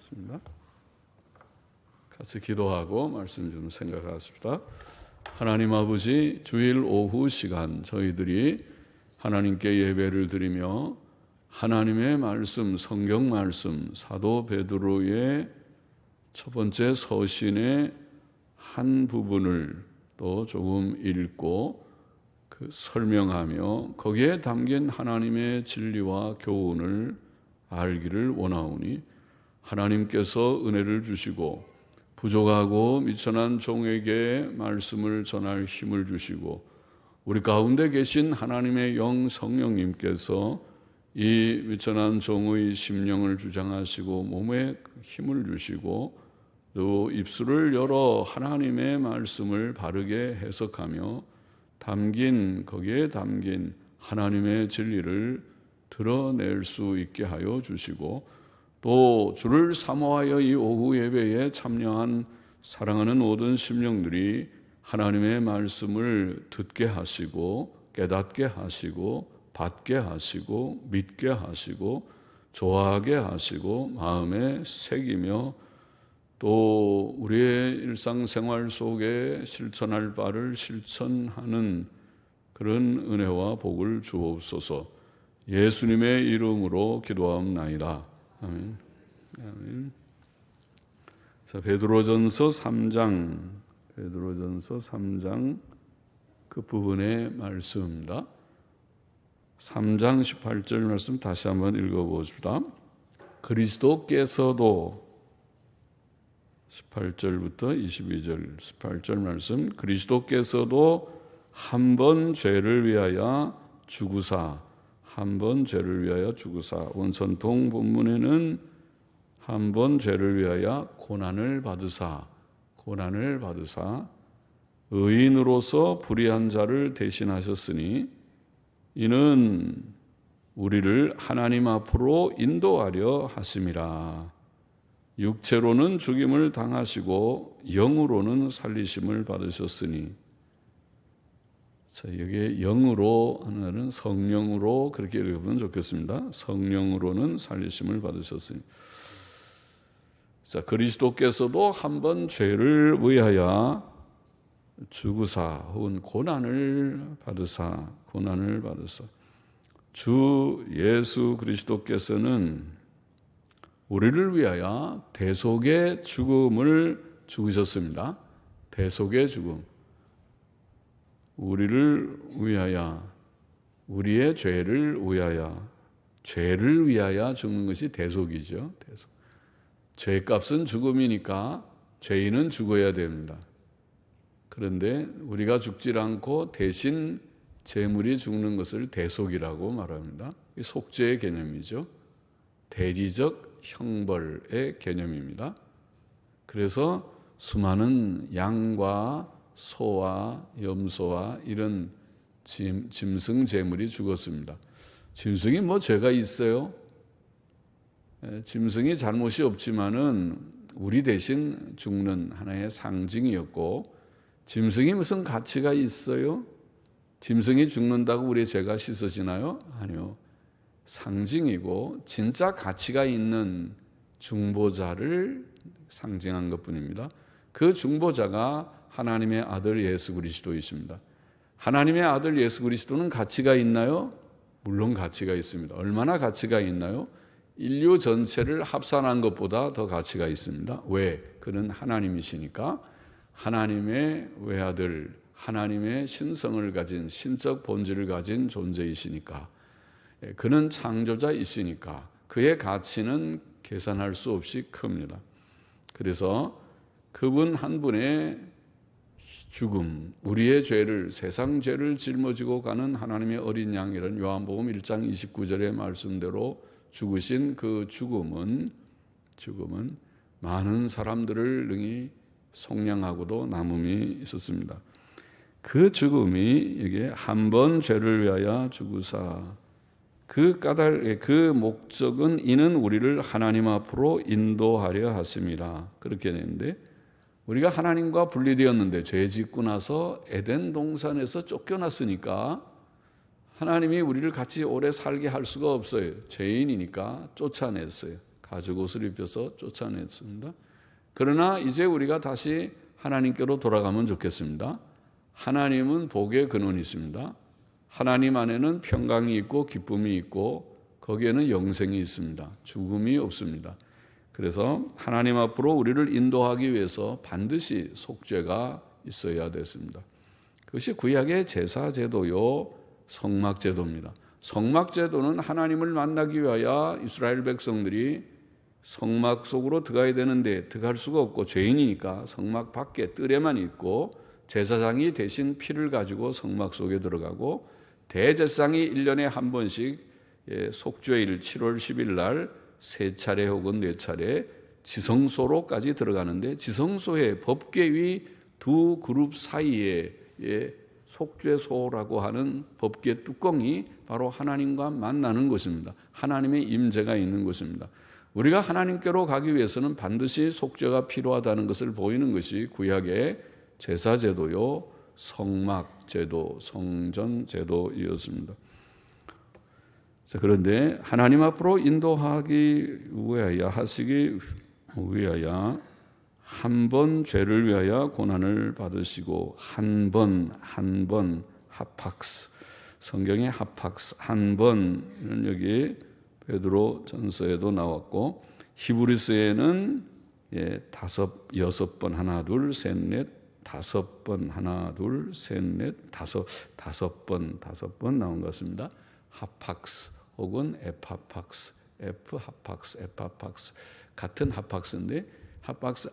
좋습니다. 같이 기도하고 말씀 좀 생각하십시다. 하나님 아버지, 주일 오후 시간 저희들이 하나님께 예배를 드리며 하나님의 말씀, 성경 말씀, 사도 베드로의 첫 번째 서신의 한 부분을 또 조금 읽고 설명하며 거기에 담긴 하나님의 진리와 교훈을 알기를 원하오니 하나님께서 은혜를 주시고 부족하고 미천한 종에게 말씀을 전할 힘을 주시고 우리 가운데 계신 하나님의 영 성령님께서 이 미천한 종의 심령을 주장하시고 몸에 힘을 주시고 또 입술을 열어 하나님의 말씀을 바르게 해석하며 거기에 담긴 하나님의 진리를 드러낼 수 있게 하여 주시고 또 주를 사모하여 이 오후 예배에 참여한 사랑하는 모든 심령들이 하나님의 말씀을 듣게 하시고 깨닫게 하시고 받게 하시고 믿게 하시고 좋아하게 하시고 마음에 새기며 또 우리의 일상생활 속에 실천할 바를 실천하는 그런 은혜와 복을 주옵소서. 예수님의 이름으로 기도하옵나이다. 아멘. 아멘. 자, 베드로전서 3장 그 부분의 말씀입니다. 3장 18절 말씀 다시 한번 읽어보십시다. 그리스도께서도 18절부터 22절 18절 말씀 그리스도께서도 한 번 죄를 위하여 죽으사 원천통 본문에는 한 번 죄를 위하여 고난을 받으사 의인으로서 불의한 자를 대신하셨으니 이는 우리를 하나님 앞으로 인도하려 하심이라. 육체로는 죽임을 당하시고 영으로는 살리심을 받으셨으니 자, 여기에 영으로 하나는 성령으로 그렇게 읽으면 좋겠습니다. 성령으로는 살리심을 받으셨으니 자, 그리스도께서도 한 번 죄를 위하여 죽으사 혹은 고난을 받으사 주 예수 그리스도께서는 우리를 위하여 대속의 죽음을 죽으셨습니다. 대속의 죽음. 우리를 위하여 우리의 죄를 위하여 죽는 것이 대속이죠. 대속. 죄값은 죽음이니까 죄인은 죽어야 됩니다. 그런데 우리가 죽질 않고 대신 재물이 죽는 것을 대속이라고 말합니다. 속죄의 개념이죠. 대리적 형벌의 개념입니다. 그래서 수많은 양과 소와 염소와 이런 짐승 제물이 죽었습니다. 짐승이 뭐 죄가 있어요? 짐승이 잘못이 없지만은 우리 대신 죽는 하나의 상징이었고 짐승이 무슨 가치가 있어요? 짐승이 죽는다고 우리의 죄가 씻어지나요? 아니요. 상징이고 진짜 가치가 있는 중보자를 상징한 것뿐입니다. 그 중보자가 하나님의 아들 예수 그리스도이십니다. 하나님의 아들 예수 그리스도는 가치가 있나요? 물론 가치가 있습니다. 얼마나 가치가 있나요? 인류 전체를 합산한 것보다 더 가치가 있습니다. 왜? 그는 하나님이시니까 하나님의 외아들, 하나님의 신성을 가진 신적 본질을 가진 존재이시니까 그는 창조자이시니까 그의 가치는 계산할 수 없이 큽니다. 그래서 그분 한 분의 죽음, 우리의 죄를 세상 죄를 짊어지고 가는 하나님의 어린 양이라는 요한복음 1장 29절의 말씀대로 죽으신 그 죽음은 많은 사람들을 능히 속량하고도 남음이 있었습니다. 그 죽음이 이게 한 번 죄를 위하여 죽으사 그 목적은 이는 우리를 하나님 앞으로 인도하려 하심이라. 그렇게 되는데 우리가 하나님과 분리되었는데 죄 짓고 나서 에덴 동산에서 쫓겨났으니까 하나님이 우리를 같이 오래 살게 할 수가 없어요. 죄인이니까 쫓아냈어요. 가죽옷을 입혀서 쫓아냈습니다. 그러나 이제 우리가 다시 하나님께로 돌아가면 좋겠습니다. 하나님은 복의 근원이십니다. 하나님 안에는 평강이 있고 기쁨이 있고 거기에는 영생이 있습니다. 죽음이 없습니다. 그래서 하나님 앞으로 우리를 인도하기 위해서 반드시 속죄가 있어야 됐습니다. 그것이 구약의 제사제도요, 성막제도입니다. 성막제도는 하나님을 만나기 위하여 이스라엘 백성들이 성막 속으로 들어가야 되는데 들어갈 수가 없고 죄인이니까 성막 밖에 뜰에만 있고 제사장이 대신 피를 가지고 성막 속에 들어가고 대제사장이 1년에 한 번씩 속죄일 7월 10일 날 3차례 혹은 4차례 지성소로까지 들어가는데 지성소의 법궤의 두 그룹 사이에 속죄소라고 하는 법궤 뚜껑이 바로 하나님과 만나는 곳입니다. 하나님의 임재가 있는 곳입니다. 우리가 하나님께로 가기 위해서는 반드시 속죄가 필요하다는 것을 보이는 것이 구약의 제사제도요, 성막제도, 성전제도이었습니다. 그런데 하나님 앞으로 인도하기 위하여 하시기 위하여 한 번 죄를 위하여 고난을 받으시고 한 번 하팍스, 성경의 하팍스 한 번은 여기 베드로 전서에도 나왔고 히브리서에는 6번 하나 둘 셋 넷 5번 하나 둘 셋 넷 5번 나온 것 같습니다. 하팍스 혹은 에파팍스, 에프하팍스 같은 하팍스인데 하팍스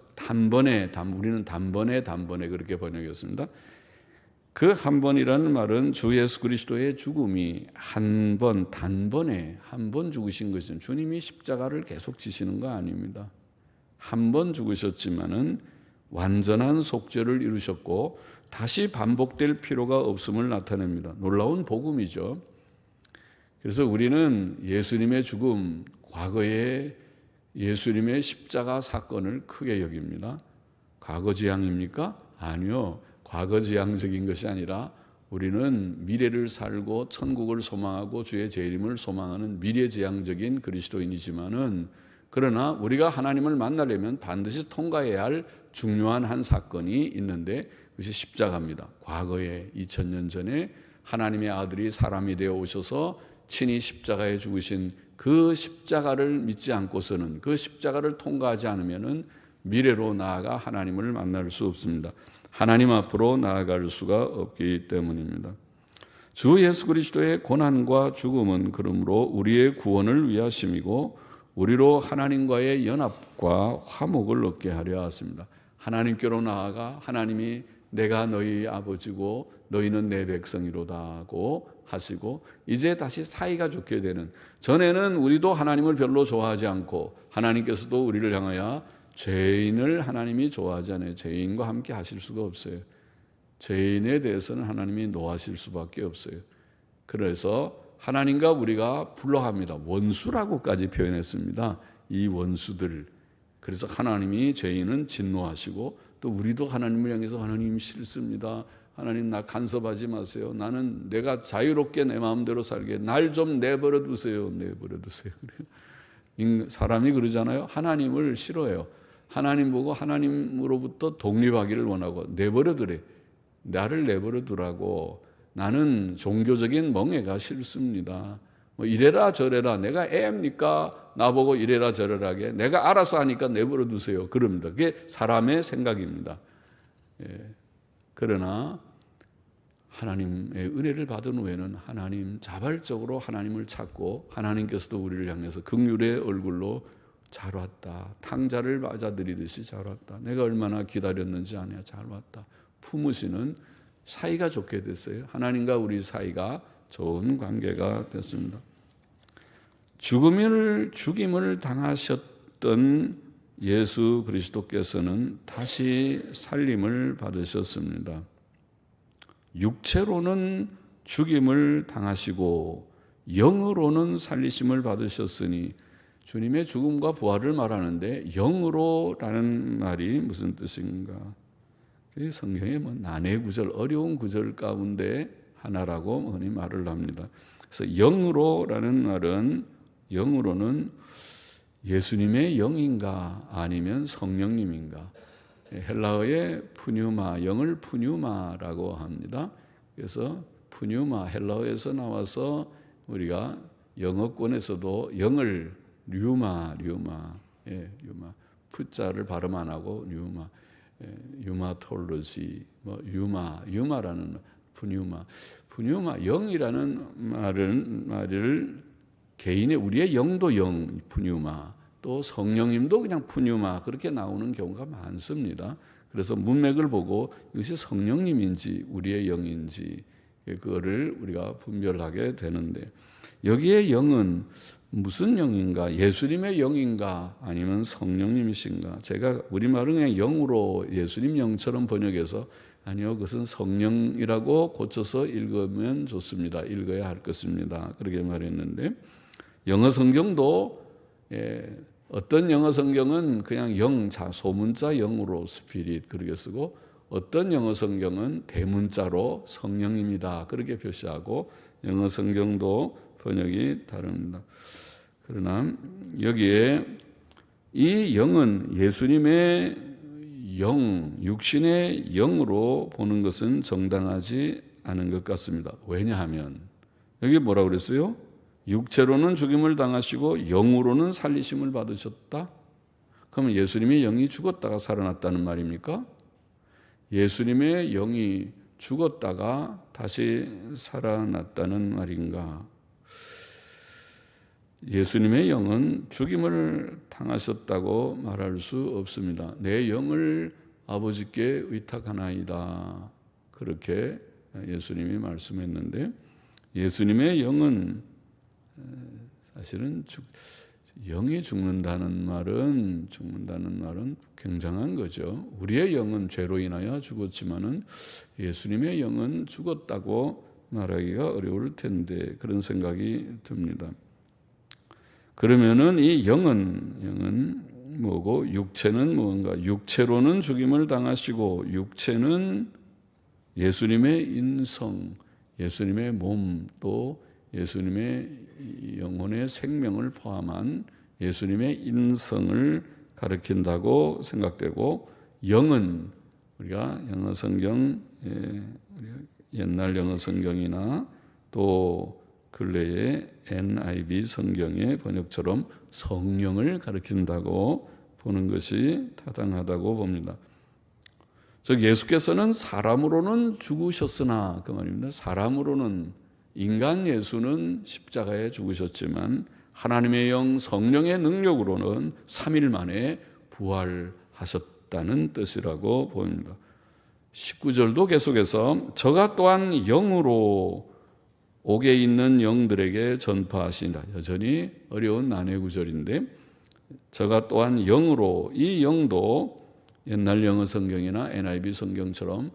우리는 단번에 그렇게 번역했습니다. 그 한 번이라는 말은 주 예수 그리스도의 죽음이 단번에 한 번 죽으신 것은 주님이 십자가를 계속 지시는 거 아닙니다. 한 번 죽으셨지만은 완전한 속죄를 이루셨고 다시 반복될 필요가 없음을 나타냅니다. 놀라운 복음이죠. 그래서 우리는 예수님의 죽음, 과거의 예수님의 십자가 사건을 크게 여깁니다. 과거지향입니까? 아니요. 과거지향적인 것이 아니라 우리는 미래를 살고 천국을 소망하고 주의 재림을 소망하는 미래지향적인 그리스도인이지만은 그러나 우리가 하나님을 만나려면 반드시 통과해야 할 중요한 한 사건이 있는데 그것이 십자가입니다. 과거에 2000년 전에 하나님의 아들이 사람이 되어 오셔서 친히 십자가에 죽으신 그 십자가를 믿지 않고서는 그 십자가를 통과하지 않으면은 미래로 나아가 하나님을 만날 수 없습니다. 하나님 앞으로 나아갈 수가 없기 때문입니다. 주 예수 그리스도의 고난과 죽음은 그러므로 우리의 구원을 위하심이고 우리로 하나님과의 연합과 화목을 얻게 하려 하십니다. 하나님께로 나아가 하나님이 내가 너희 아버지고 너희는 내 백성이로다고 하시고 이제 다시 사이가 좋게 되는, 전에는 우리도 하나님을 별로 좋아하지 않고 하나님께서도 우리를 향하여 죄인을 하나님이 좋아하지 않아요. 죄인과 함께 하실 수가 없어요. 죄인에 대해서는 하나님이 노하실 수밖에 없어요. 그래서 하나님과 우리가 불화합니다. 원수라고까지 표현했습니다. 이 원수들. 그래서 하나님이 죄인은 진노하시고 또 우리도 하나님을 향해서 하나님 싫습니다. 하나님 나 간섭하지 마세요. 나는 내가 자유롭게 내 마음대로 살게 날 좀 내버려 두세요. 내버려 두세요. 사람이 그러잖아요. 하나님을 싫어해요. 하나님 보고 하나님으로부터 독립하기를 원하고 내버려 두래. 나를 내버려 두라고. 나는 종교적인 멍해가 싫습니다. 뭐 이래라 저래라 내가 애입니까? 나보고 이래라 저래라 하게 내가 알아서 하니까 내버려 두세요. 그럽니다. 그게 사람의 생각입니다. 그러나 하나님의 은혜를 받은 후에는 하나님 자발적으로 하나님을 찾고 하나님께서도 우리를 향해서 긍휼의 얼굴로 잘 왔다. 탕자를 맞아들이듯이 잘 왔다. 내가 얼마나 기다렸는지 아냐. 잘 왔다. 품으시는 사이가 좋게 됐어요. 하나님과 우리 사이가 좋은 관계가 됐습니다. 죽임을 당하셨던 예수 그리스도께서는 다시 살림을 받으셨습니다. 육체로는 죽임을 당하시고 영으로는 살리심을 받으셨으니 주님의 죽음과 부활을 말하는데 영으로라는 말이 무슨 뜻인가? 성경에 난해 구절, 어려운 구절 가운데 하나라고 흔히 말을 합니다. 그래서 영으로라는 말은 영으로는 예수님의 영인가 아니면 성령님인가. 헬라어의 푸뉴마, 영을 푸뉴마라고 합니다. 그래서 푸뉴마, 헬라어에서 나와서 우리가 영어권에서도 영을 류마, 푸자를 발음 안 하고 류마, 유마톨로지, 유마라는 푸뉴마, 영이라는 말을 개인의 우리의 영도 영, 푸뉴마, 또 성령님도 그냥 푸뉴마 그렇게 나오는 경우가 많습니다. 그래서 문맥을 보고 이것이 성령님인지 우리의 영인지 그거를 우리가 분별하게 되는데, 여기에 영은 무슨 영인가? 예수님의 영인가? 아니면 성령님이신가? 제가 우리말은 그냥 영으로 예수님 영처럼 번역해서 아니요, 그것은 성령이라고 고쳐서 읽으면 좋습니다. 읽어야 할 것입니다. 그렇게 말했는데, 영어 성경도 어떤 영어 성경은 그냥 영, 소문자 영으로 스피릿 그렇게 쓰고, 어떤 영어 성경은 대문자로 성령입니다 그렇게 표시하고, 영어 성경도 번역이 다릅니다. 그러나 여기에 이 영은 예수님의 영, 육신의 영으로 보는 것은 정당하지 않은 것 같습니다. 왜냐하면 여기 뭐라고 그랬어요? 육체로는 죽임을 당하시고 영으로는 살리심을 받으셨다. 그러면 예수님의 영이 죽었다가 살아났다는 말입니까? 예수님의 영이 죽었다가 다시 살아났다는 말인가? 예수님의 영은 죽임을 당하셨다고 말할 수 없습니다. 내 영을 아버지께 의탁하나이다. 그렇게 예수님이 말씀했는데, 예수님의 영은 사실은 영이 죽는다는 말은 굉장한 거죠. 우리의 영은 죄로 인하여 죽었지만은 예수님의 영은 죽었다고 말하기가 어려울 텐데, 그런 생각이 듭니다. 그러면은 이 영은 뭐고 육체는 뭔가? 육체로는 죽임을 당하시고, 육체는 예수님의 인성, 예수님의 몸, 또 예수님의 영혼의 생명을 포함한 예수님의 인성을 가리킨다고 생각되고, 영은 우리가 영어 성경, 옛날 영어 성경이나 또 근래의 NIV 성경의 번역처럼 성령을 가리킨다고 보는 것이 타당하다고 봅니다. 즉 예수께서는 사람으로는 죽으셨으나, 그 말입니다. 사람으로는, 인간 예수는 십자가에 죽으셨지만 하나님의 영 성령의 능력으로는 3일 만에 부활하셨다는 뜻이라고 보입니다. 19절도 계속해서 저가 또한 영으로 옥에 있는 영들에게 전파하시니라. 여전히 어려운 난해 구절인데, 저가 또한 영으로, 이 영도 옛날 영어 성경이나 NIV 성경처럼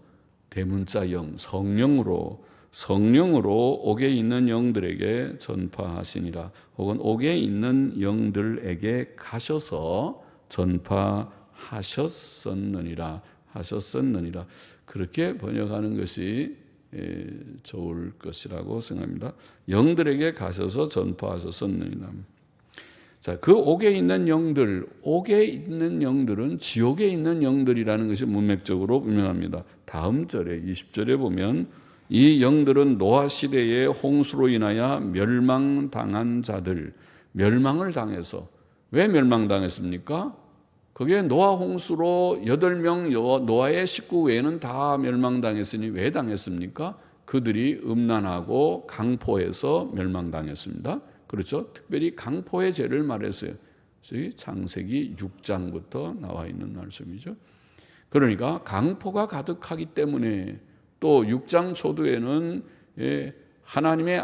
대문자 영, 성령으로 옥에 있는 영들에게 전파하시니라. 혹은 옥에 있는 영들에게 가셔서 전파하셨었느니라. 그렇게 번역하는 것이 좋을 것이라고 생각합니다. 영들에게 가셔서 전파하셨었느니라. 자, 그 옥에 있는 영들은 지옥에 있는 영들이라는 것이 문맥적으로 분명합니다. 다음 절에 20절에 보면 이 영들은 노아 시대의 홍수로 인하여 멸망당한 자들, 멸망을 당해서, 왜 멸망당했습니까? 그게 노아 홍수로 8명 노아의 식구 외에는 다 멸망당했으니 왜 당했습니까? 그들이 음란하고 강포해서 멸망당했습니다. 그렇죠? 특별히 강포의 죄를 말했어요. 창세기 6장부터 나와 있는 말씀이죠. 그러니까 강포가 가득하기 때문에, 또 6장 초두에는 하나님의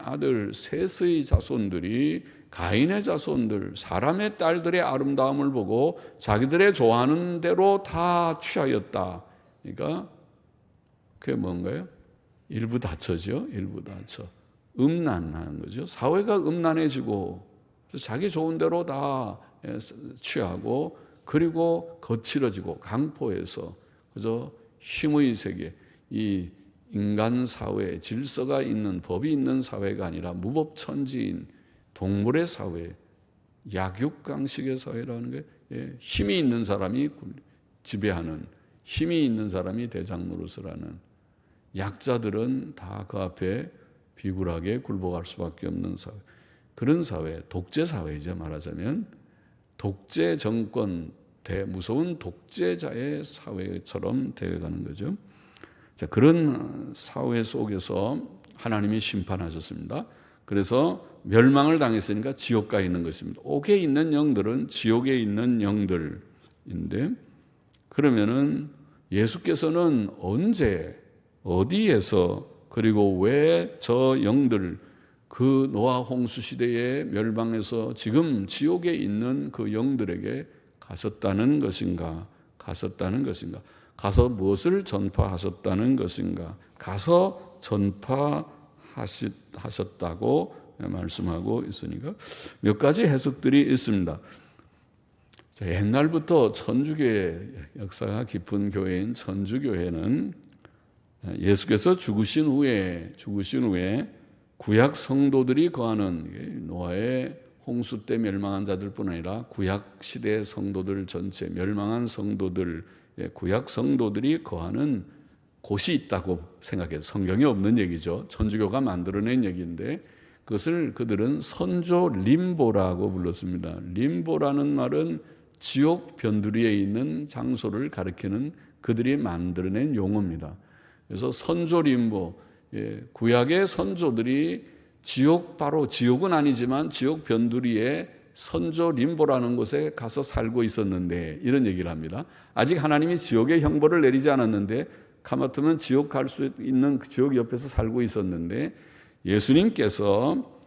아들 셋의 자손들이 가인의 자손들, 사람의 딸들의 아름다움을 보고 자기들의 좋아하는 대로 다 취하였다. 그러니까 그게 뭔가요? 일부 다처죠. 일부 다처. 음란하는 거죠. 사회가 음란해지고 자기 좋은 대로 다 취하고, 그리고 거칠어지고 강포해서 그저 힘의 세계, 이 인간 사회, 질서가 있는 법이 있는 사회가 아니라 무법천지인, 동물의 사회, 약육강식의 사회라는 게 힘이 있는 사람이 지배하는, 힘이 있는 사람이 대장 노릇을 하는, 약자들은 다 그 앞에 비굴하게 굴복할 수밖에 없는 사회. 그런 사회, 독재 사회이죠. 말하자면 독재 정권, 무서운 독재자의 사회처럼 되어가는 거죠. 자, 그런 사회 속에서 하나님이 심판하셨습니다. 그래서 멸망을 당했으니까 지옥 가 있는 것입니다. 옥에 있는 영들은 지옥에 있는 영들인데, 그러면은 예수께서는 언제, 어디에서, 그리고 왜 저 영들, 그 노아 홍수 시대에 멸망해서 지금 지옥에 있는 그 영들에게 가셨다는 것인가? 가서 무엇을 전파하셨다는 것인가? 가서 전파하셨다고 말씀하고 있으니까 몇 가지 해석들이 있습니다. 옛날부터 천주교의 역사가 깊은 교회인 천주교회는 예수께서 죽으신 후에 구약 성도들이 거하는, 노아의 홍수 때 멸망한 자들뿐 아니라 구약 시대 성도들 전체, 멸망한 성도들, 구약 성도들이 거하는 곳이 있다고 생각해요. 성경에 없는 얘기죠. 천주교가 만들어낸 얘기인데 그것을 그들은 선조 림보라고 불렀습니다. 림보라는 말은 지옥 변두리에 있는 장소를 가리키는 그들이 만들어낸 용어입니다. 그래서 선조 림보, 구약의 선조들이 바로 지옥은 아니지만 지옥 변두리에 선조 림보라는 곳에 가서 살고 있었는데, 이런 얘기를 합니다. 아직 하나님이 지옥의 형벌을 내리지 않았는데 가마터면 지옥 갈 수 있는 그 지옥 옆에서 살고 있었는데, 예수님께서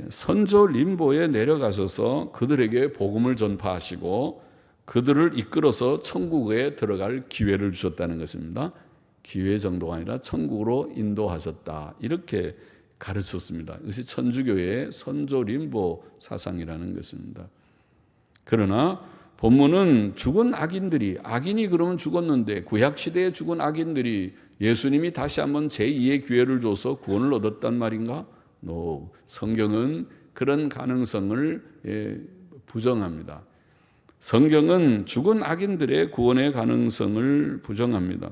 선조 림보에 내려가셔서 그들에게 복음을 전파하시고 그들을 이끌어서 천국에 들어갈 기회를 주셨다는 것입니다. 기회 정도가 아니라 천국으로 인도하셨다, 이렇게 가르쳤습니다. 이것이 천주교의 선조 림보 사상이라는 것입니다. 그러나 본문은 죽은 악인이 그러면 죽었는데 구약시대에 죽은 악인들이 예수님이 다시 한번 제2의 기회를 줘서 구원을 얻었단 말인가? 성경은 그런 가능성을 부정합니다. 성경은 죽은 악인들의 구원의 가능성을 부정합니다.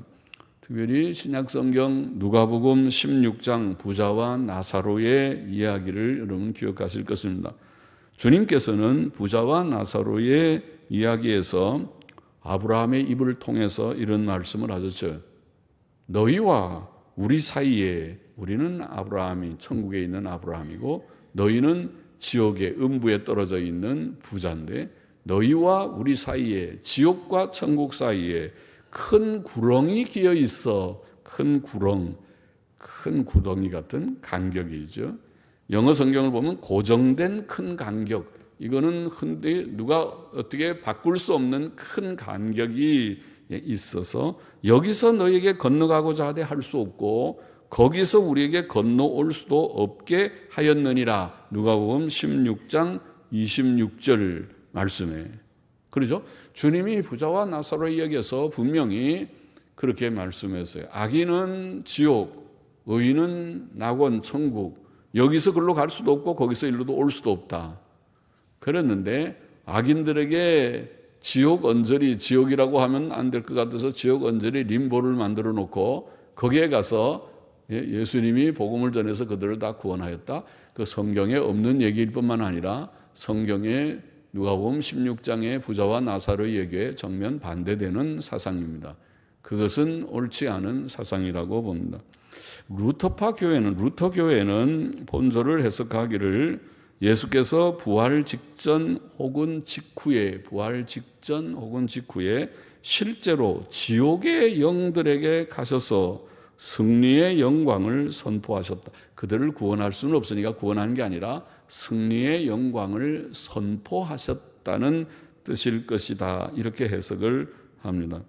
특별히 신약성경 누가복음 16장 부자와 나사로의 이야기를 여러분 기억하실 것입니다. 주님께서는 부자와 나사로의 이야기에서 아브라함의 입을 통해서 이런 말씀을 하셨죠. 너희와 우리 사이에, 우리는 아브라함이 천국에 있는 아브라함이고 너희는 지옥의 음부에 떨어져 있는 부자인데, 너희와 우리 사이에, 지옥과 천국 사이에 큰 구렁이 기어 있어. 큰 구덩이 같은 간격이죠. 영어 성경을 보면 고정된 큰 간격, 이거는 누가 어떻게 바꿀 수 없는 큰 간격이 있어서 여기서 너에게 건너가고자 하되 할 수 없고 거기서 우리에게 건너올 수도 없게 하였느니라. 누가복음 16장 26절 말씀에. 그렇죠? 주님이 부자와 나사로의 이야기에서 분명히 그렇게 말씀했어요. 악인은 지옥, 의인은 낙원, 천국. 여기서 글로 갈 수도 없고 거기서 일로도 올 수도 없다. 그랬는데 악인들에게 지옥 언저리, 지옥이라고 하면 안 될 것 같아서 지옥 언저리 림보를 만들어 놓고 거기에 가서 예수님이 복음을 전해서 그들을 다 구원하였다. 그 성경에 없는 얘기일 뿐만 아니라 성경에 누가복음 16장의 부자와 나사로의 얘기에 정면 반대되는 사상입니다. 그것은 옳지 않은 사상이라고 봅니다. 루터 교회는 본조를 해석하기를 예수께서 부활 직전 혹은 직후에 실제로 지옥의 영들에게 가셔서 승리의 영광을 선포하셨다. 그들을 구원할 수는 없으니까 구원한 게 아니라 승리의 영광을 선포하셨다는 뜻일 것이다. 이렇게 해석을 합니다.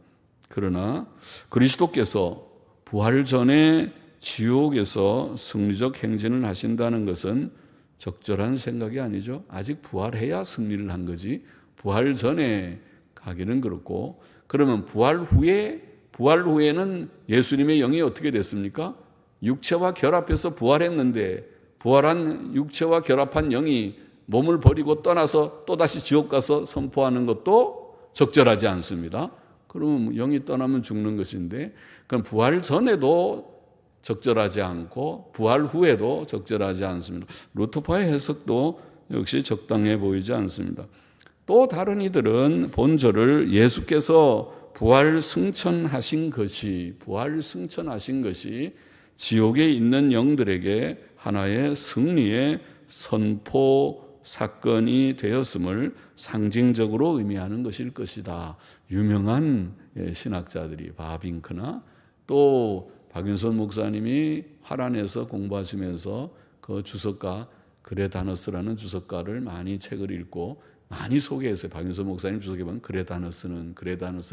그러나 그리스도께서 부활 전에 지옥에서 승리적 행진을 하신다는 것은 적절한 생각이 아니죠. 아직 부활해야 승리를 한 거지. 부활 전에 가기는 그렇고, 그러면 부활 후에는 예수님의 영이 어떻게 됐습니까? 육체와 결합해서 부활했는데 부활한 육체와 결합한 영이 몸을 버리고 떠나서 또다시 지옥 가서 선포하는 것도 적절하지 않습니다. 그러면 영이 떠나면 죽는 것인데, 그럼 부활 전에도 적절하지 않고 부활 후에도 적절하지 않습니다. 루터파의 해석도 역시 적당해 보이지 않습니다. 또 다른 이들은 본절을 예수께서 부활 승천하신 것이 지옥에 있는 영들에게 하나의 승리의 선포 사건이 되었음을 상징적으로 의미하는 것일 것이다. 유명한 신학자들이 바빙크나 또 박윤선 목사님이 화란에서 공부하시면서 그 주석가 그레다너스라는 주석가를 많이 책을 읽고 많이 소개했어요. 박윤선 목사님 주석에 보면 그레다너스는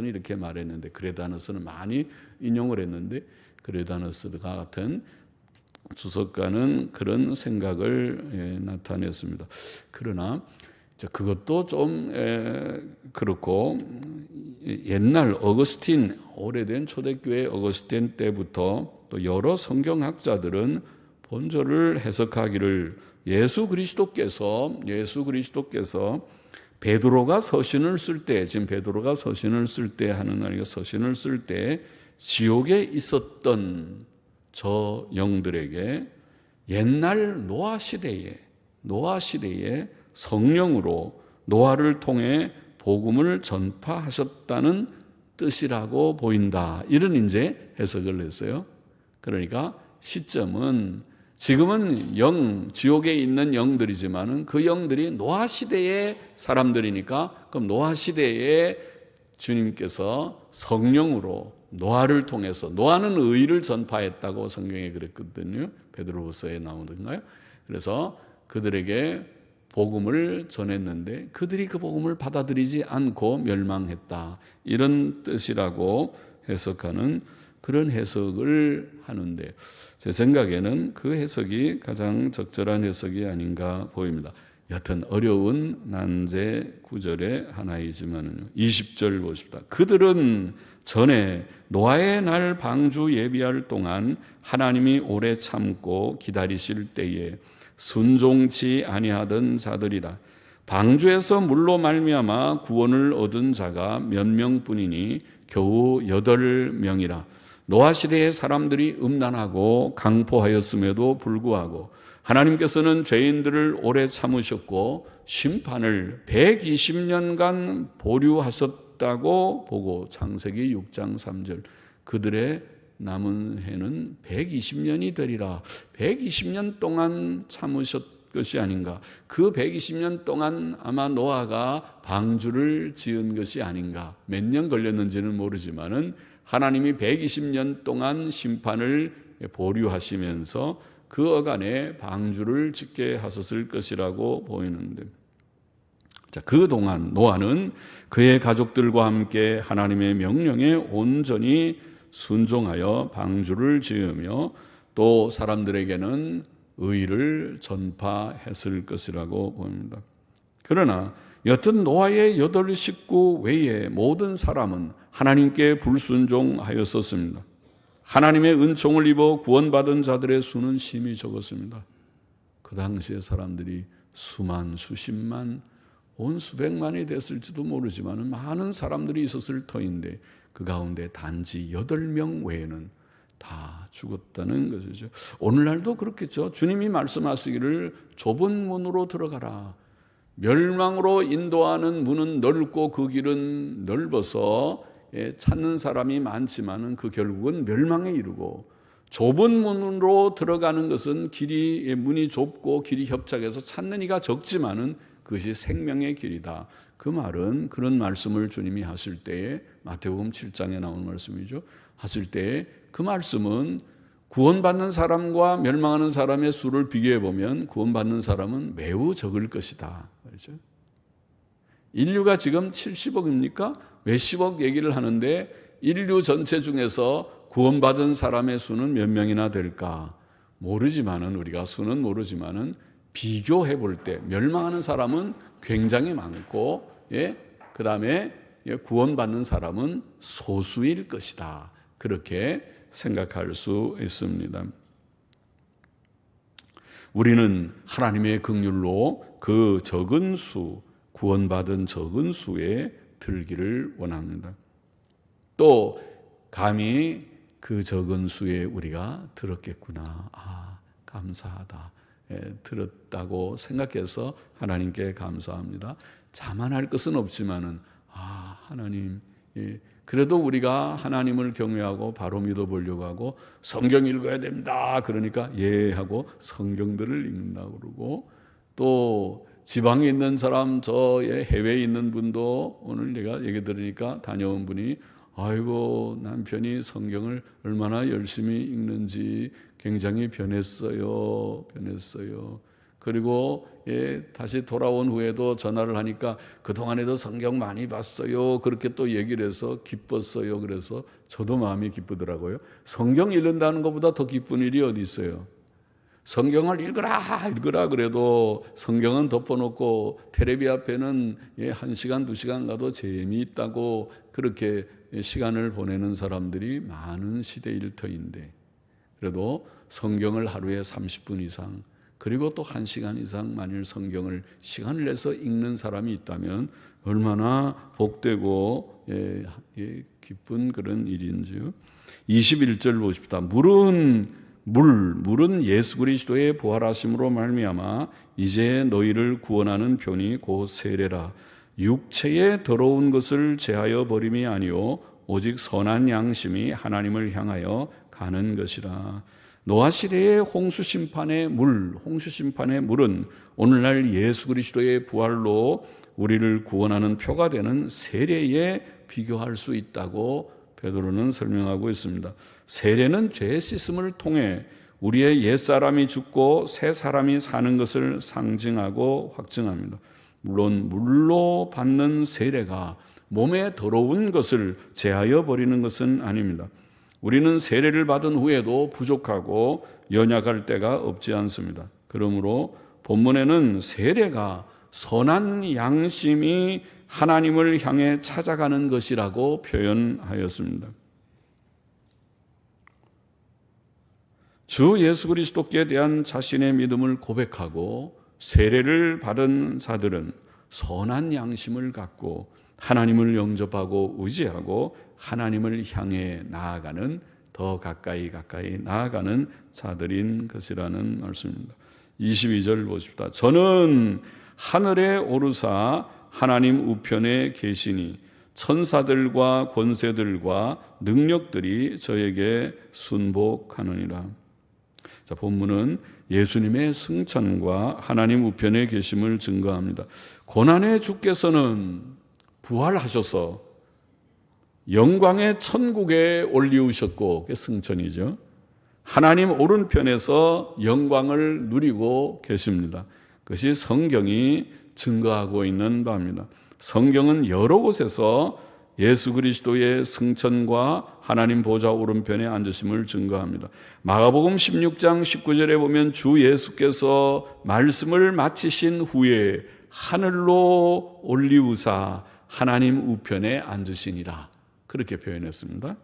이렇게 말했는데, 그레다너스는 많이 인용을 했는데, 그레다너스 같은 주석가는 그런 생각을 나타냈습니다. 그러나 그것도 좀 그렇고, 옛날 어거스틴, 오래된 초대교회 어거스틴 때부터 또 여러 성경학자들은 본절을 해석하기를 예수 그리스도께서 베드로가 서신을 쓸 때, 지금 베드로가 서신을 쓸 때, 하느님과 서신을 쓸 때 지옥에 있었던 저 영들에게 옛날 노아 시대에 성령으로 노아를 통해 복음을 전파하셨다는 뜻이라고 보인다. 이런 이제 해석을 했어요. 그러니까 시점은 지금은 지옥에 있는 영들이지만은 그 영들이 노아 시대의 사람들이니까, 그럼 노아 시대에 주님께서 성령으로 노아를 통해서, 노아는 의를 전파했다고 성경에 그랬거든요. 베드로후서에 나오던가요? 그래서 그들에게 복음을 전했는데 그들이 그 복음을 받아들이지 않고 멸망했다. 이런 뜻이라고 해석하는 그런 해석을 하는데, 제 생각에는 그 해석이 가장 적절한 해석이 아닌가 보입니다. 여튼 어려운 난제 구절의 하나이지만요. 20절 보십시다. 그들은 전에 노아의 날 방주 예비할 동안 하나님이 오래 참고 기다리실 때에 순종치 아니하던 자들이라. 방주에서 물로 말미암아 구원을 얻은 자가 몇 명뿐이니 겨우 8명이라. 노아 시대의 사람들이 음란하고 강포하였음에도 불구하고 하나님께서는 죄인들을 오래 참으셨고 심판을 120년간 보류하셨다고 보고, 창세기 6장 3절, 그들의 남은 해는 120년이 되리라. 120년 동안 참으셨 것이 아닌가. 그 120년 동안 아마 노아가 방주를 지은 것이 아닌가. 몇 년 걸렸는지는 모르지만은 하나님이 120년 동안 심판을 보류하시면서 그 어간에 방주를 짓게 하셨을 것이라고 보이는데, 자, 그동안 노아는 그의 가족들과 함께 하나님의 명령에 온전히 순종하여 방주를 지으며 또 사람들에게는 의를 전파했을 것이라고 봅니다. 그러나 여튼 노아의 8 식구 외에 모든 사람은 하나님께 불순종하였었습니다. 하나님의 은총을 입어 구원받은 자들의 수는 심히 적었습니다. 그 당시의 사람들이 수만, 수십만, 온 수백만이 됐을지도 모르지만 많은 사람들이 있었을 터인데 그 가운데 단지 8명 외에는 다 죽었다는 것이죠. 오늘날도 그렇겠죠. 주님이 말씀하시기를 좁은 문으로 들어가라. 멸망으로 인도하는 문은 넓고 그 길은 넓어서 찾는 사람이 많지만은 그 결국은 멸망에 이르고, 좁은 문으로 들어가는 것은 문이 좁고 길이 협착해서 찾는 이가 적지만은 그것이 생명의 길이다. 그 말은, 그런 말씀을 주님이 하실 때에 마태복음 7장에 나오는 말씀이죠. 하실 때에 그 말씀은 구원받는 사람과 멸망하는 사람의 수를 비교해 보면 구원받는 사람은 매우 적을 것이다. 그렇죠? 인류가 지금 70억입니까? 몇십억 얘기를 하는데 인류 전체 중에서 구원받은 사람의 수는 몇 명이나 될까? 모르지만은, 우리가 수는 모르지만은 비교해 볼 때 멸망하는 사람은 굉장히 많고, 그 다음에 구원받는 사람은 소수일 것이다. 그렇게 생각할 수 있습니다. 우리는 하나님의 긍휼로 그 적은 수, 구원받은 적은 수에 들기를 원합니다. 또 감히 그 적은 수에 우리가 들었겠구나. 감사하다. 들었다고 생각해서 하나님께 감사합니다. 자만할 것은 없지만은 하나님, 그래도 우리가 하나님을 경외하고 바로 믿어보려고 하고 성경 읽어야 됩니다. 그러니까 하고 성경들을 읽는다고 그러고, 또 지방에 있는 사람, 해외에 있는 분도 오늘 내가 얘기 들으니까 다녀온 분이 아이고 남편이 성경을 얼마나 열심히 읽는지 굉장히 변했어요. 그리고 다시 돌아온 후에도 전화를 하니까 그동안에도 성경 많이 봤어요. 그렇게 또 얘기를 해서 기뻤어요. 그래서 저도 마음이 기쁘더라고요. 성경 읽는다는 것보다 더 기쁜 일이 어디 있어요? 성경을 읽으라 그래도 성경은 덮어놓고 텔레비 앞에는 1시간, 2시간 가도 재미있다고 그렇게 시간을 보내는 사람들이 많은 시대일 터인데, 그래도 성경을 하루에 30분 이상, 그리고 또 1시간 이상 만일 성경을 시간을 내서 읽는 사람이 있다면 얼마나 복되고 기쁜 그런 일인지요. 21절 보십시다. 물은 예수 그리스도의 부활하심으로 말미암아 이제 너희를 구원하는 편이 곧 세례라. 육체의 더러운 것을 제하여 버림이 아니요 오직 선한 양심이 하나님을 향하여 가는 것이라. 노아 시대의 홍수 심판의 물은 오늘날 예수 그리스도의 부활로 우리를 구원하는 표가 되는 세례에 비교할 수 있다고 베드로는 설명하고 있습니다. 세례는 죄 씻음을 통해 우리의 옛사람이 죽고 새 사람이 사는 것을 상징하고 확증합니다. 물론 물로 받는 세례가 몸에 더러운 것을 제하여 버리는 것은 아닙니다. 우리는 세례를 받은 후에도 부족하고 연약할 때가 없지 않습니다. 그러므로 본문에는 세례가 선한 양심이 하나님을 향해 찾아가는 것이라고 표현하였습니다. 주 예수 그리스도께 대한 자신의 믿음을 고백하고 세례를 받은 자들은 선한 양심을 갖고 하나님을 영접하고 의지하고 하나님을 향해 나아가는, 더 가까이 나아가는 자들인 것이라는 말씀입니다. 22절 보십시다. 저는 하늘에 오르사 하나님 우편에 계시니 천사들과 권세들과 능력들이 저에게 순복하느니라. 자, 본문은 예수님의 승천과 하나님 우편에 계심을 증거합니다. 고난의 주께서는 부활하셔서 영광의 천국에 올리우셨고, 그게 승천이죠. 하나님 오른편에서 영광을 누리고 계십니다. 그것이 성경이 증거하고 있는 바입니다. 성경은 여러 곳에서 예수 그리스도의 승천과 하나님 보좌 오른편에 앉으심을 증거합니다. 마가복음 16장 19절에 보면 주 예수께서 말씀을 마치신 후에 하늘로 올리우사 하나님 우편에 앉으시니라, 그렇게 표현했습니다.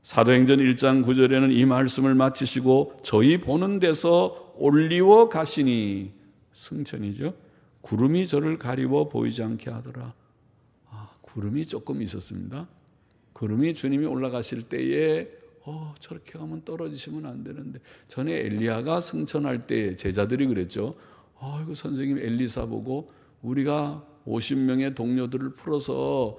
사도행전 1장 9절에는 이 말씀을 마치시고 저희 보는 데서 올리워 가시니, 승천이죠. 구름이 저를 가리워 보이지 않게 하더라. 구름이 조금 있었습니다. 구름이 주님이 올라가실 때에 저렇게 가면 떨어지시면 안 되는데, 전에 엘리야가 승천할 때 제자들이 그랬죠. 이거 선생님 엘리사 보고 우리가 50명의 동료들을 풀어서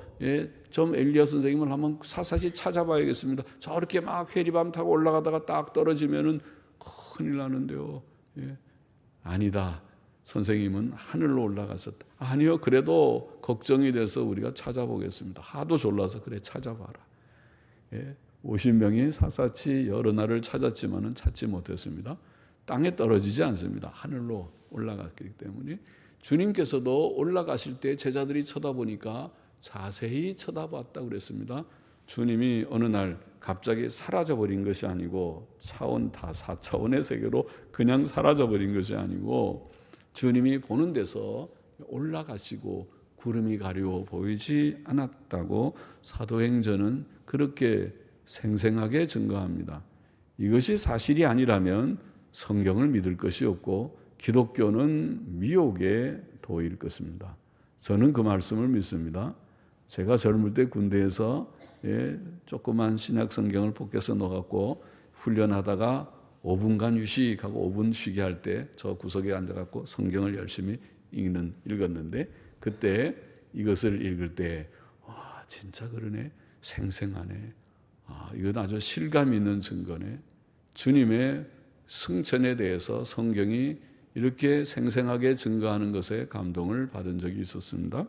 좀 엘리야 선생님을 한번 사사시 찾아봐야겠습니다. 저렇게 막 회리밤 타고 올라가다가 딱 떨어지면은 큰일 나는데요. 아니다. 선생님은 하늘로 올라갔었다. 아니요, 그래도 걱정이 돼서 우리가 찾아보겠습니다. 하도 졸라서 그래 찾아봐라. 50명이 사사치 여러 날을 찾았지만은 찾지 못했습니다. 땅에 떨어지지 않습니다. 하늘로 올라갔기 때문에. 주님께서도 올라가실 때 제자들이 쳐다보니까 자세히 쳐다봤다고 그랬습니다. 주님이 어느 날 갑자기 사라져버린 것이 아니고 차원 다 4차원의 세계로 그냥 사라져버린 것이 아니고 주님이 보는 데서 올라가시고 구름이 가리워 보이지 않았다고 사도행전은 그렇게 생생하게 증거합니다. 이것이 사실이 아니라면 성경을 믿을 것이 없고 기독교는 미혹의 도일 것입니다. 저는 그 말씀을 믿습니다. 제가 젊을 때 군대에서 조그만 신약 성경을 포켓에 넣어갖고 훈련하다가 5분간 휴식하고 5분 쉬게 할 때 저 구석에 앉아갖고 성경을 열심히 읽었는데 그때 이것을 읽을 때 와, 진짜 그러네. 생생하네. 이건 아주 실감 있는 증거네. 주님의 승천에 대해서 성경이 이렇게 생생하게 증거하는 것에 감동을 받은 적이 있었습니다.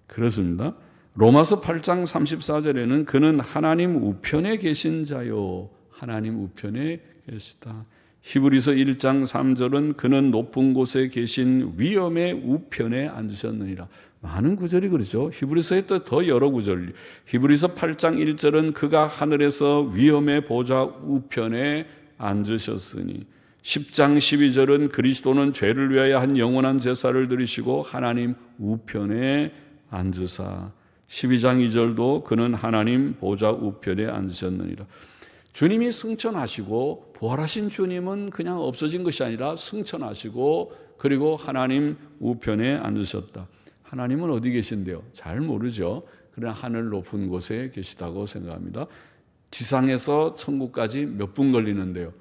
그렇습니다. 로마서 8장 34절에는 그는 하나님 우편에 계신 자요. 하나님 우편에 계시다. 히브리서 1장 3절은 그는 높은 곳에 계신 위엄의 우편에 앉으셨느니라. 많은 구절이 그렇죠. 히브리서에 또 더 여러 구절. 히브리서 8장 1절은 그가 하늘에서 위엄의 보좌 우편에 앉으셨으니 10장 12절은 그리스도는 죄를 위하여 한 영원한 제사를 드리시고 하나님 우편에 앉으사 12장 2절도 그는 하나님 보좌 우편에 앉으셨느니라. 주님이 승천하시고 부활하신 주님은 그냥 없어진 것이 아니라 승천하시고 그리고 하나님 우편에 앉으셨다. 하나님은 어디 계신데요? 잘 모르죠. 그러나 하늘 높은 곳에 계시다고 생각합니다. 지상에서 천국까지 몇 분 걸리는데요.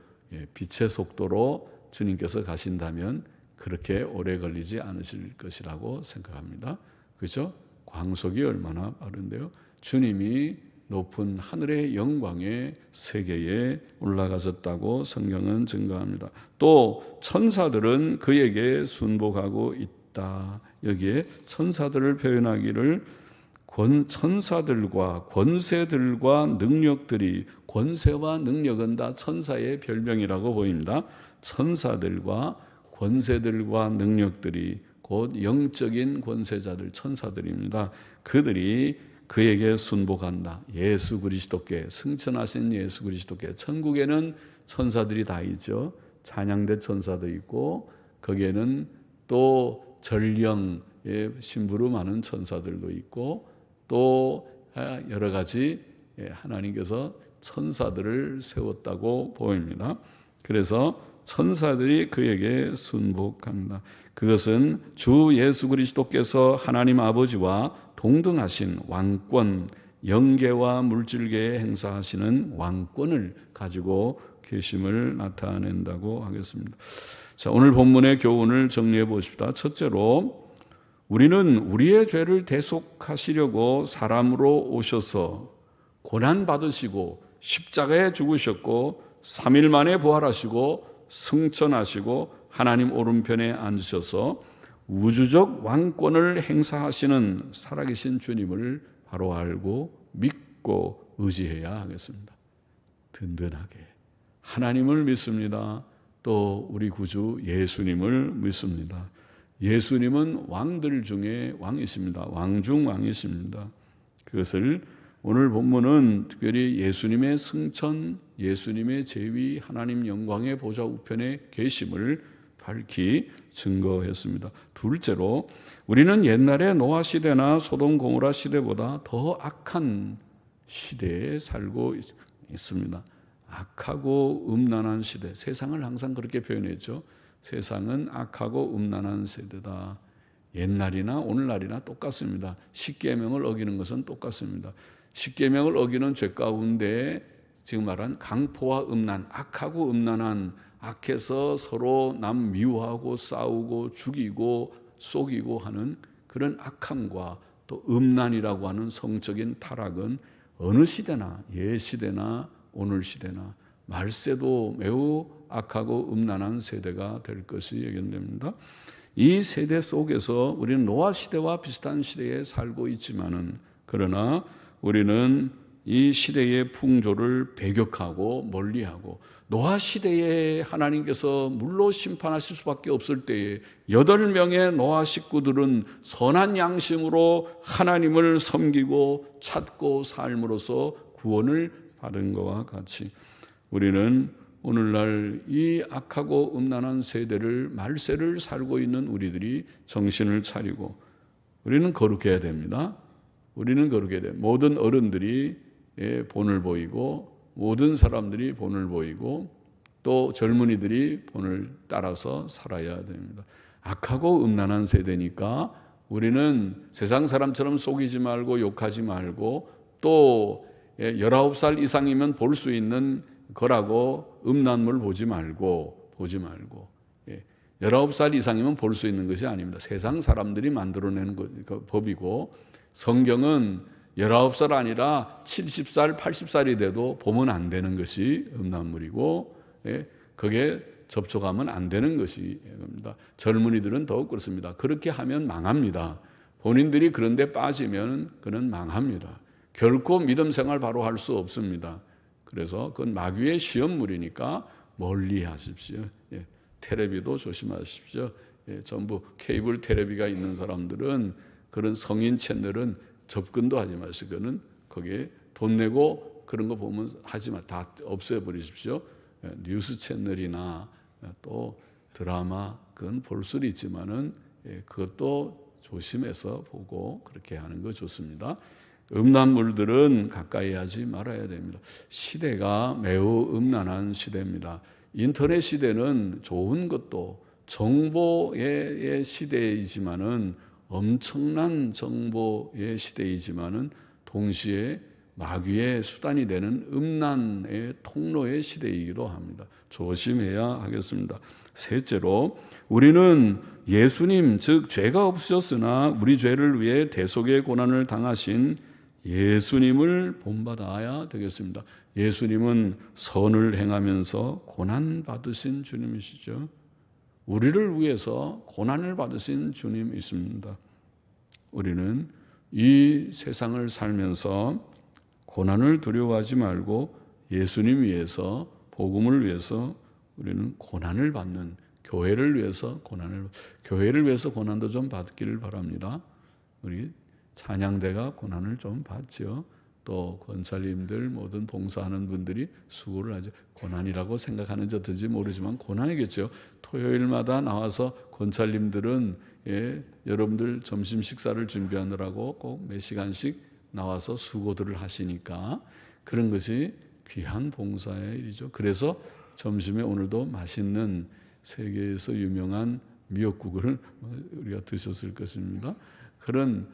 빛의 속도로 주님께서 가신다면 그렇게 오래 걸리지 않으실 것이라고 생각합니다. 그렇죠? 광속이 얼마나 빠른데요. 주님이 높은 하늘의 영광의 세계에 올라가셨다고 성경은 증거합니다. 또 천사들은 그에게 순복하고 있다. 여기에 천사들을 표현하기를 천사들과 권세들과 능력들이, 권세와 능력은 다 천사의 별명이라고 보입니다. 천사들과 권세들과 능력들이 곧 영적인 권세자들, 천사들입니다. 그들이 그에게 순복한다. 예수 그리스도께, 승천하신 예수 그리스도께. 천국에는 천사들이 다 있죠. 찬양대 천사도 있고 거기에는 또 전령의 심부름하는 천사들도 있고 또 여러 가지 하나님께서 천사들을 세웠다고 보입니다. 그래서 천사들이 그에게 순복한다. 그것은 주 예수 그리스도께서 하나님 아버지와 동등하신 왕권, 영계와 물질계에 행사하시는 왕권을 가지고 계심을 나타낸다고 하겠습니다. 자, 오늘 본문의 교훈을 정리해 보십시다. 첫째로 우리는 우리의 죄를 대속하시려고 사람으로 오셔서 고난받으시고 십자가에 죽으셨고 3일 만에 부활하시고 승천하시고 하나님 오른편에 앉으셔서 우주적 왕권을 행사하시는 살아계신 주님을 바로 알고 믿고 의지해야 하겠습니다. 든든하게 하나님을 믿습니다. 또 우리 구주 예수님을 믿습니다. 예수님은 왕들 중에 왕이십니다. 왕중 왕이십니다. 그것을 오늘 본문은 특별히 예수님의 승천, 예수님의 재위, 하나님 영광의 보좌 우편에 계심을 밝히 증거했습니다. 둘째로 우리는 옛날의 노아 시대나 소돔 고모라 시대보다 더 악한 시대에 살고 있습니다. 악하고 음란한 시대. 세상을 항상 그렇게 표현했죠. 세상은 악하고 음란한 세대다. 옛날이나 오늘날이나 똑같습니다. 십계명을 어기는 것은 똑같습니다. 십계명을 어기는 죄 가운데 지금 말한 강포와 음란, 악하고 음란한, 악해서 서로 남 미워하고 싸우고 죽이고 속이고 하는 그런 악함과 또 음란이라고 하는 성적인 타락은 어느 시대나 옛시대나 오늘 시대나 말세도 매우 악하고 음란한 세대가 될 것이 예견됩니다. 이 세대 속에서 우리는 노아 시대와 비슷한 시대에 살고 있지만은 그러나 우리는 이 시대의 풍조를 배격하고 멀리하고 노아 시대에 하나님께서 물로 심판하실 수밖에 없을 때에 8명의 노아 식구들은 선한 양심으로 하나님을 섬기고 찾고 삶으로써 구원을 받은 것과 같이 우리는 오늘날 이 악하고 음란한 세대를 말세를 살고 있는 우리들이 정신을 차리고 우리는 거룩해야 됩니다. 우리는 거룩해야 돼요. 모든 어른들이 본을 보이고 모든 사람들이 본을 보이고 또 젊은이들이 본을 따라서 살아야 됩니다. 악하고 음란한 세대니까 우리는 세상 사람처럼 속이지 말고 욕하지 말고 또 19살 이상이면 볼 수 있는 거라고 음란물 보지 말고 19살 이상이면 볼 수 있는 것이 아닙니다. 세상 사람들이 만들어내는 법이고 성경은 19살 아니라 70살, 80살이 돼도 보면 안 되는 것이 음란물이고 그게 접촉하면 안 되는 것이 겁니다. 젊은이들은 더욱 그렇습니다. 그렇게 하면 망합니다. 본인들이 그런데 빠지면 그는 망합니다. 결코 믿음 생활 바로 할 수 없습니다. 그래서 그건 마귀의 시험물이니까 멀리 하십시오. 텔레비도 조심하십시오. 전부 케이블 텔레비가 있는 사람들은 그런 성인 채널은 접근도 하지 마시고 그는 거기에 돈 내고 그런 거 보면 하지 마. 다 없애버리십시오. 뉴스 채널이나 또 드라마 그건 볼 수는 있지만은 그것도 조심해서 보고 그렇게 하는 거 좋습니다. 음란물들은 가까이 하지 말아야 됩니다. 시대가 매우 음란한 시대입니다. 인터넷 시대는 좋은 것도 정보의 시대이지만은 엄청난 정보의 시대이지만은 동시에 마귀의 수단이 되는 음란의 통로의 시대이기도 합니다. 조심해야 하겠습니다. 셋째로 우리는 예수님 즉 죄가 없으셨으나 우리 죄를 위해 대속의 고난을 당하신 예수님을 본받아야 되겠습니다. 예수님은 선을 행하면서 고난받으신 주님이시죠. 우리를 위해서 고난을 받으신 주님이십니다. 우리는 이 세상을 살면서 고난을 두려워하지 말고 예수님 위해서 복음을 위해서 우리는 고난을 받는 교회를 위해서 고난도 좀 받기를 바랍니다. 우리 찬양대가 고난을 좀 받죠. 또 권사님들 모든 봉사하는 분들이 수고를 하죠. 고난이라고 생각하는지 어떤지 모르지만 고난이겠죠. 토요일마다 나와서 권사님들은 여러분들 점심 식사를 준비하느라고 꼭 몇 시간씩 나와서 수고들을 하시니까 그런 것이 귀한 봉사의 일이죠. 그래서 점심에 오늘도 맛있는 세계에서 유명한 미역국을 우리가 드셨을 것입니다. 그런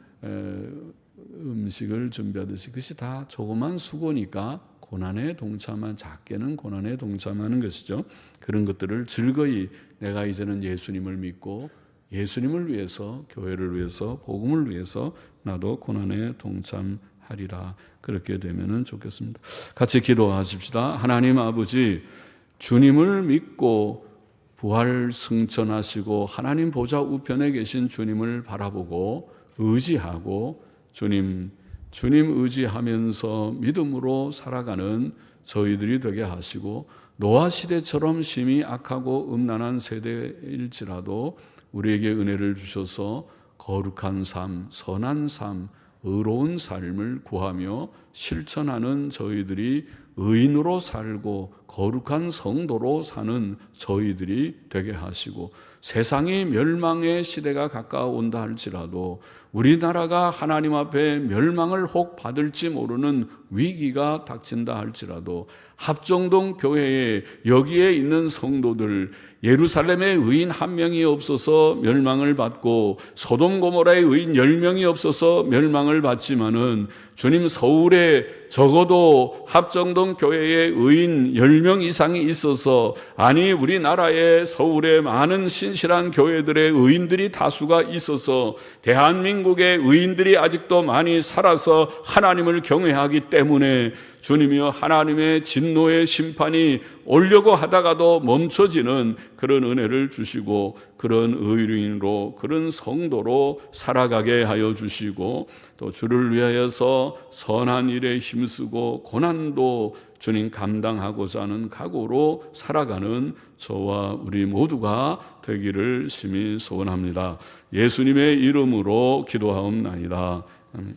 음식을 준비하듯이 그것이 다 조그만 수고니까 고난에 동참한 작게는 고난에 동참하는 것이죠. 그런 것들을 즐거이 내가 이제는 예수님을 믿고 예수님을 위해서 교회를 위해서 복음을 위해서 나도 고난에 동참하리라. 그렇게 되면 좋겠습니다. 같이 기도하십시다. 하나님 아버지 주님을 믿고 부활 승천하시고 하나님 보좌 우편에 계신 주님을 바라보고 의지하고 주님 의지하면서 믿음으로 살아가는 저희들이 되게 하시고 노아 시대처럼 심히 악하고 음란한 세대일지라도 우리에게 은혜를 주셔서 거룩한 삶, 선한 삶, 의로운 삶을 구하며 실천하는 저희들이 의인으로 살고 거룩한 성도로 사는 저희들이 되게 하시고 세상이 멸망의 시대가 가까워온다 할지라도 우리나라가 하나님 앞에 멸망을 혹 받을지 모르는 위기가 닥친다 할지라도 합정동 교회에 여기에 있는 성도들 예루살렘에 의인 한 명이 없어서 멸망을 받고 소돔 고모라의 의인 10명이 없어서 멸망을 받지만은 주님 서울에 적어도 합정동 교회에 의인 10명 이상이 있어서 아니 우리나라의 서울에 많은 신실한 교회들의 의인들이 다수가 있어서 대한민국의 의인들이 아직도 많이 살아서 하나님을 경외하기 때문에 주님이여 하나님의 진노의 심판이 오려고 하다가도 멈춰지는 그런 은혜를 주시고 그런 의인으로 그런 성도로 살아가게 하여 주시고 또 주를 위하여서 선한 일에 힘쓰고 고난도 주님 감당하고자 하는 각오로 살아가는 저와 우리 모두가 되기를 심히 소원합니다. 예수님의 이름으로 기도하옵나이다. 아멘.